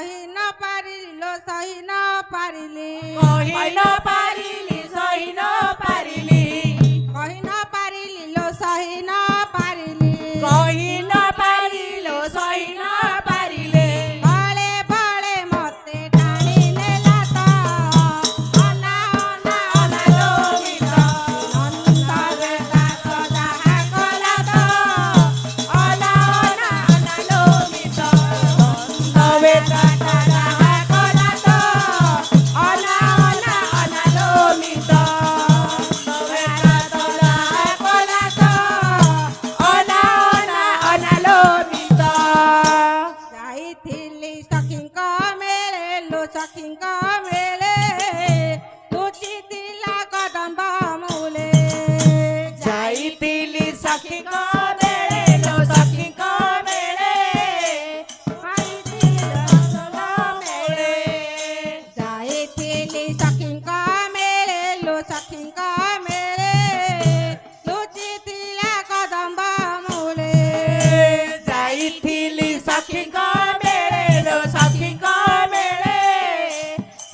সহি না পারিলি লো সহি না পারিলি কহি ন পারিলি সহি ন পারিলি কহি না পারিলি লো সহি না পারিলি কহি ন পারিল সহি ন পারিলে বলে বলে মতে টানি নেলা তো অনা অনা অনালোমিত অন্তরে তাত যাহা কলা তো অনা অনা অনালোমিত তবে তাতা যাহা কলা তো অনা অনা অনালোমিত তবে তাতা যাহা কলা তো অনা অনা অনালোমিত ଯାଇଥିଲି ସଖୀଙ୍କ ମେଳେ ଲୋ ସଖୀଙ୍କ ମେଳେ ଲୁଚିଥିଲା କଦମ୍ବ ମୂଳେ ଯାଇଥିଲି ସଖୀଙ୍କ ବେଳେ ଲୋ ସଖୀଙ୍କ ବେଳେ ମେଳେ ଯାଇଥିଲି ସଖୀଙ୍କ ମେଳେ ଲୋ ସଖୀଙ୍କ ମେଳେ ଲୁଚିଥିଲା କଦମ୍ବ ମୂଳେ ଯାଇଥିଲି ସଖୀଙ୍କ ବେଳେ ଲୋ ସଖୀଙ୍କ ବେଳେ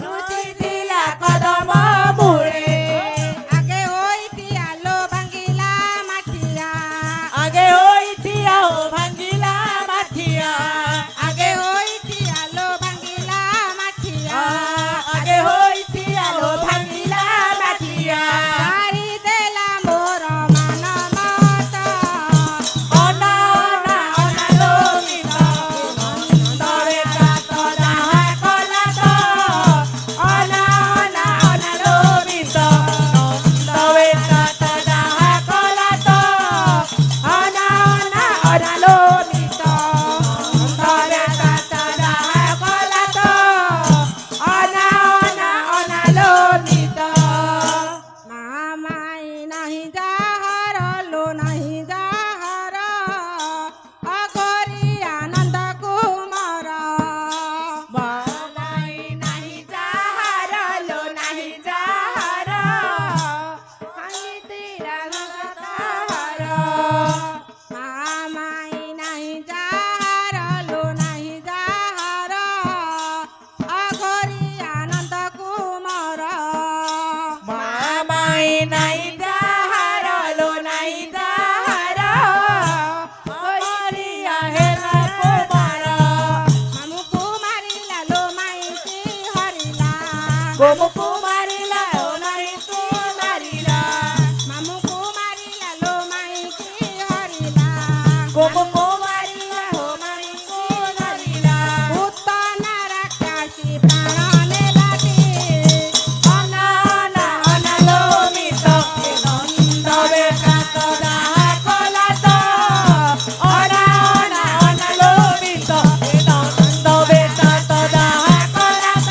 ଲୁଚିଥିଲା କଦମ ମୂଳେ ଆଗେ ହୋଇଥିଲା ଲୋ ଭାଙ୍ଗିଲା ମାଠିଆ ଆଗେ ହୋଇଥିଲା ଓ ଭାଙ୍ଗିଲା ମାଠିଆ ଆଗେ ହୋଇଥିଲା ଲୋ ଭାଙ୍ଗିଲା ମାଠିଆ ଆଗେ ହୋଇଥିଲା ଲୋ ଭାଙ୍ଗିଲା ମାଠିଆ ମାରିଦେଲା ମୋର ମାନ ମତ ଅନା ଅନା ଅନାଲୋମିତ ତଳେ ତାତ ଯାହା କଲା ତ ଅନା ଅନା ଅନାଲୋମିତ ତଳେ ତାତ ଯାହା କଲା ତ ଅନା ଅନା ଅନାଲୋମିତ ତଳେ ତାତ ଯାହା କଲା ତ ଅନା ଅନା ଅନାଲୋମିତ ମାମାଇ ନାହିଁ ଯାହାର ଲୋ ନାହିଁ ଯାହାର ଅଘରି ଆନନ୍ଦ କୁମାର ମାମାଇ ନାହିଁ ଯାହାର ଲୋ ନାହିଁ ଯାହାର ଭାଙ୍ଗିଥିଲା ତାହାର ମାମାଇ ନାହିଁ ଯାହାର ଲୋ ନାହିଁ ଯାହାର ଅଘରି ଆନନ୍ଦ କୁମାର ମାମାଇ ନାହିଁ ଯାହାର ଲୋ ନାହିଁ ଯାହାର ହରିଆ ହେଲା କୁମାର ମାମୁକୁ ମାରିଲା ଲୋ ମାଇକି ହରିଲା ଗୋମୁକୁ ମାରିଲା ଓ ନାହିଁ ତୁ ମାରିଲା ମାମୁକୁ ମାରିଲା ଲୋ ମାଇକି ହରିଲା ଗୋମୁକୁ ମାରିଲା ଓ ନାହିଁ ତୁ ଧରିଲା ଭୂତ ନାରାକାଶୀ ପ୍ରାଣ ନେଲାଟି ଅନା ଅନା ଅନାଲୋମିତ ତବେ ତାତ ଯାହା କଲା ତ ଅନା ଅନା ଅନାଲୋମିତ ତବେ ତାତ ଯାହା କଲା ତ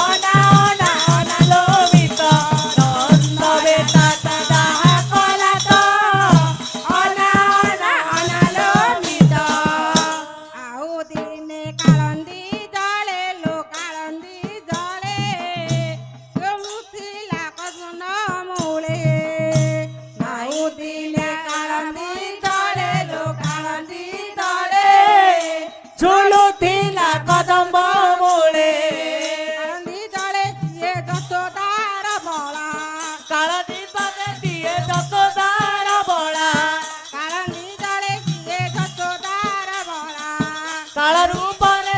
ଅନା ଅନା ଅନାଲୋମିତ ତବେ ତାତ ଯାହା କଲା ତ ଅନା ଅନା ଅନାଲୋମିତ ଆଉ ଦିନେ କାଳନ୍ଦୀ ଜଳେ ଲୋ କାଳନ୍ଦୀ ଜଳେ କେଉଁଥିଲା କଦନ ମୂଳେ ଆଉ ଦିନେ କାଳନ୍ଦୀ ତଳେ ଲୋ କାଳନ୍ଦୀ ତଳେ ଝୁଲୁଥିଲା କଦମ୍ବ ମୂଳେ କାଳନ୍ଦୀ ଜଳେ ସିଏ ଯଶୋଦାର ବଳା କାଳନ୍ଦୀ ତଳେ ଦିଏ ଯଶୋଦାର ବଳା କାଳନ୍ଦୀ ଜଳେ ସିଏ ଯଶୋଦାର ବଳା କାଳ ରୂପରେ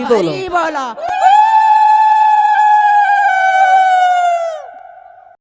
बोलो हरि बोलो